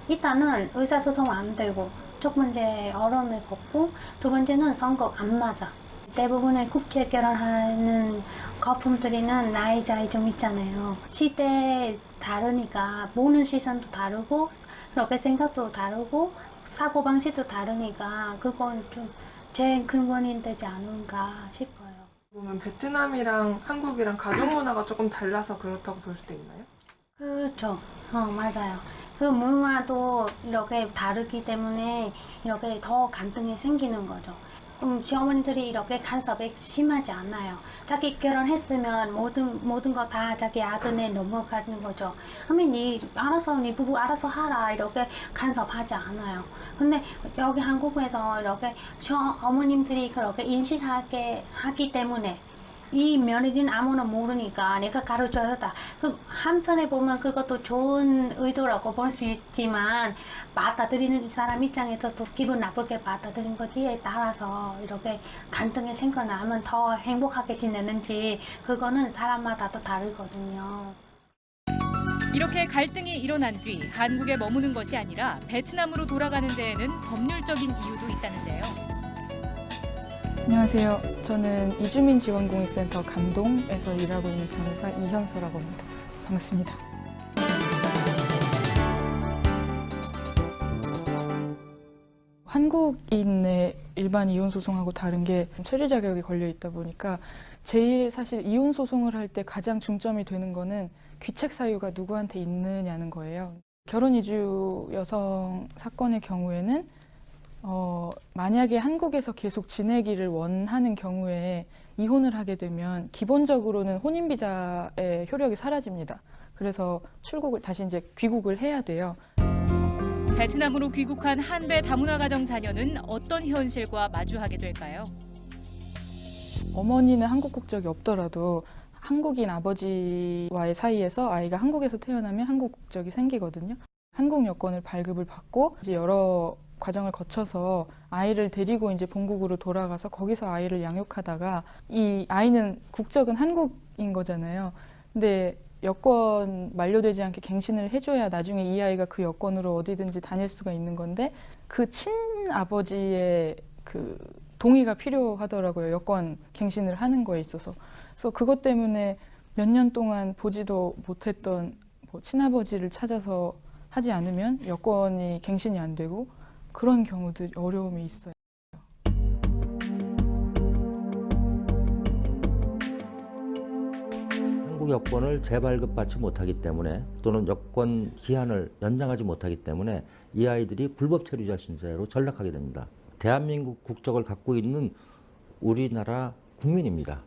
일단은 의사소통 안 되고 첫 번째 어려움을 겪고 두 번째는 성격 안 맞아. 대부분의 국제 결혼하는 커플들이는 나이 차이 좀 있잖아요. 시대 다르니까 보는 시선도 다르고 이렇게 생각도 다르고 사고방식도 다르니까 그건 좀 제일 큰 원인 되지 않은가 싶어요. 보면 베트남이랑 한국이랑 가족 문화가 조금 달라서 그렇다고 볼 수도 있나요? 그렇죠. 맞아요. 그 문화도 이렇게 다르기 때문에 이렇게 더 갈등이 생기는 거죠. 시어머니들이 이렇게 간섭이 심하지 않아요. 자기 결혼했으면 모든 거 다 자기 아들에 넘어가는 거죠. 그러면 네 부부 알아서 하라 이렇게 간섭하지 않아요. 근데 여기 한국에서 이렇게 어머님들이 그렇게 인식하게 하기 때문에 이 며느리는 아무나 모르니까 내가 가르쳐야 다. 한편에 보면 그것도 좋은 의도라고 볼 수 있지만 받아들이는 사람 입장에서 또 기분 나쁘게 받아들인 거지에 따라서 이렇게 갈등이 생겨나면 더 행복하게 지내는지 그거는 사람마다 또 다르거든요. 이렇게 갈등이 일어난 뒤 한국에 머무는 것이 아니라 베트남으로 돌아가는 데에는 법률적인 이유도 있다는데요. 안녕하세요. 저는 이주민지원공익센터 감동에서 일하고 있는 변호사 이현서라고 합니다. 반갑습니다. 한국인의 일반 이혼 소송하고 다른 게 처리 자격이 걸려 있다 보니까 제일 사실 이혼 소송을 할 때 가장 중점이 되는 거는 귀책 사유가 누구한테 있느냐는 거예요. 결혼 이주 여성 사건의 경우에는 만약에 한국에서 계속 지내기를 원하는 경우에 이혼을 하게 되면 기본적으로는 혼인비자의 효력이 사라집니다. 그래서 다시 이제 귀국을 해야 돼요. 베트남으로 귀국한 한배 다문화 가정 자녀는 어떤 현실과 마주하게 될까요? 어머니는 한국 국적이 없더라도 한국인 아버지와의 사이에서 아이가 한국에서 태어나면 한국 국적이 생기거든요. 한국 여권을 발급을 받고 이제 여러 과정을 거쳐서 아이를 데리고 이제 본국으로 돌아가서 거기서 아이를 양육하다가 이 아이는 국적은 한국인 거잖아요. 근데 여권 만료되지 않게 갱신을 해줘야 나중에 이 아이가 그 여권으로 어디든지 다닐 수가 있는 건데 그 친아버지의 그 동의가 필요하더라고요. 여권 갱신을 하는 거에 있어서. 그래서 그것 때문에 몇 년 동안 보지도 못했던 뭐 친아버지를 찾아서 하지 않으면 여권이 갱신이 안 되고 그런 경우들 어려움이 있어요. 한국 여권을 재발급받지 못하기 때문에 또는 여권 기한을 연장하지 못하기 때문에 이 아이들이 불법 체류자 신세로 전락하게 됩니다. 대한민국 국적을 갖고 있는 우리나라 국민입니다.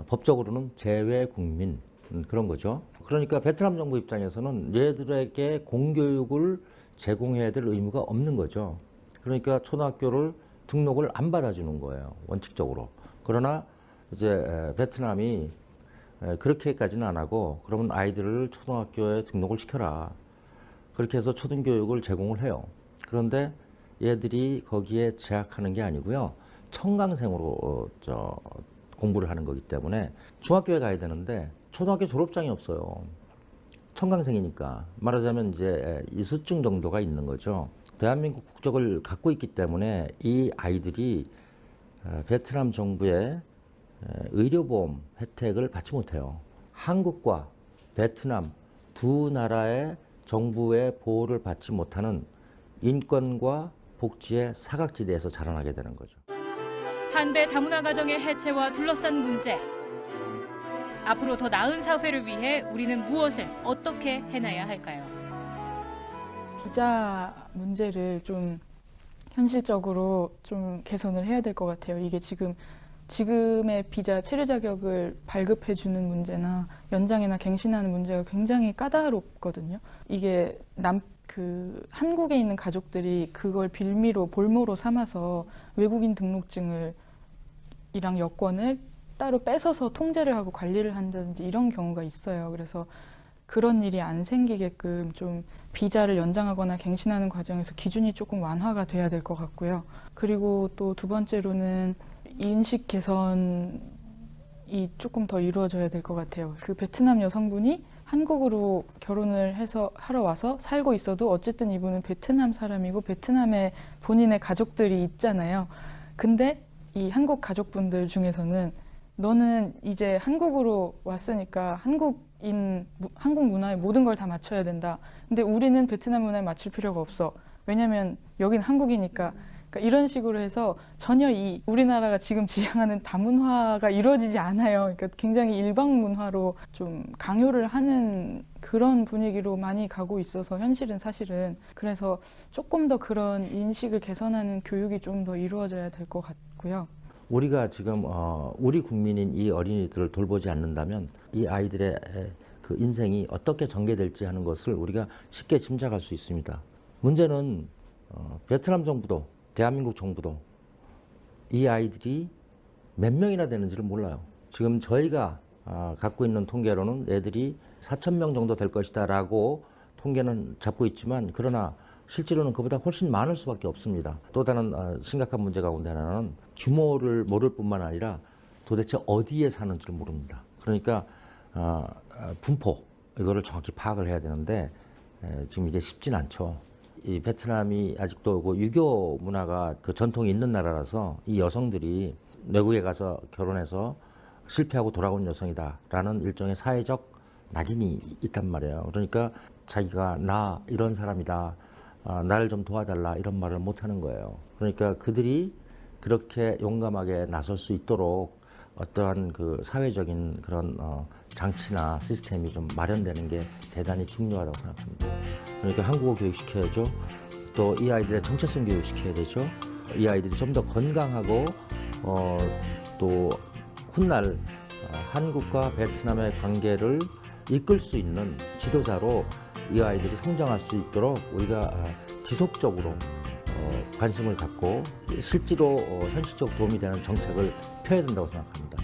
법적으로는 재외 국민 그런 거죠. 그러니까 베트남 정부 입장에서는 얘들에게 공교육을 제공해야 될 의무가 없는 거죠. 그러니까 초등학교를 등록을 안 받아주는 거예요. 원칙적으로. 그러나 이제 베트남이 그렇게까지는 안 하고 그러면 아이들을 초등학교에 등록을 시켜라. 그렇게 해서 초등교육을 제공을 해요. 그런데 얘들이 거기에 재학하는 게 아니고요. 청강생으로 공부를 하는 거기 때문에 중학교에 가야 되는데 초등학교 졸업장이 없어요. 청강생이니까. 말하자면 이제 이수증 정도가 있는 거죠. 대한민국 국적을 갖고 있기 때문에 이 아이들이 베트남 정부의 의료보험 혜택을 받지 못해요. 한국과 베트남 두 나라의 정부의 보호를 받지 못하는 인권과 복지의 사각지대에서 자라나게 되는 거죠. 한배 다문화 가정의 해체와 둘러싼 문제. 앞으로 더 나은 사회를 위해 우리는 무엇을 어떻게 해나야 할까요? 비자 문제를 좀 현실적으로 좀 개선을 해야 될 것 같아요. 이게 지금의 비자 체류 자격을 발급해 주는 문제나 연장이나 갱신하는 문제가 굉장히 까다롭거든요. 이게 한국에 있는 가족들이 그걸 빌미로 볼모로 삼아서 외국인 등록증을 이랑 여권을 따로 뺏어서 통제를 하고 관리를 한다든지 이런 경우가 있어요. 그래서 그런 일이 안 생기게끔 좀 비자를 연장하거나 갱신하는 과정에서 기준이 조금 완화가 돼야 될 것 같고요. 그리고 또 두 번째로는 인식 개선이 조금 더 이루어져야 될 것 같아요. 그 베트남 여성분이 한국으로 결혼을 해서 하러 와서 살고 있어도 어쨌든 이분은 베트남 사람이고 베트남에 본인의 가족들이 있잖아요. 근데 이 한국 가족분들 중에서는 너는 이제 한국으로 왔으니까 한국 문화에 모든 걸 다 맞춰야 된다. 근데 우리는 베트남 문화에 맞출 필요가 없어. 왜냐면 여긴 한국이니까. 그러니까 이런 식으로 해서 전혀 우리나라가 지금 지향하는 다문화가 이루어지지 않아요. 그러니까 굉장히 일방 문화로 좀 강요를 하는 그런 분위기로 많이 가고 있어서 현실은 사실은 그래서 조금 더 그런 인식을 개선하는 교육이 좀 더 이루어져야 될 것 같고요. 우리가 지금 우리 국민인 이 어린이들을 돌보지 않는다면 이 아이들의 그 인생이 어떻게 전개될지 하는 것을 우리가 쉽게 짐작할 수 있습니다. 문제는 베트남 정부도 대한민국 정부도 이 아이들이 몇 명이나 되는지를 몰라요. 지금 저희가 갖고 있는 통계로는 애들이 4,000명 정도 될 것이다 라고 통계는 잡고 있지만 그러나 실제로는 그보다 훨씬 많을 수밖에 없습니다. 또 다른 심각한 문제 가운데 하나는 규모를 모를 뿐만 아니라 도대체 어디에 사는지를 모릅니다. 그러니까 분포 이거를 정확히 파악을 해야 되는데 지금 이게 쉽진 않죠. 이 베트남이 아직도 그 유교 문화가 그 전통이 있는 나라라서 이 여성들이 외국에 가서 결혼해서 실패하고 돌아온 여성이다라는 일종의 사회적 낙인이 있단 말이에요. 그러니까 자기가 나 이런 사람이다. 나를 좀 도와달라 이런 말을 못 하는 거예요. 그러니까 그들이 그렇게 용감하게 나설 수 있도록 어떠한 그 사회적인 그런 장치나 시스템이 좀 마련되는 게 대단히 중요하다고 생각합니다. 그러니까 한국어 교육시켜야죠. 또 이 아이들의 정체성 교육시켜야 되죠. 이 아이들이 좀 더 건강하고 또 훗날 한국과 베트남의 관계를 이끌 수 있는 지도자로 이 아이들이 성장할 수 있도록 우리가 지속적으로 관심을 갖고 실제로 현실적으로 도움이 되는 정책을 펴야 된다고 생각합니다.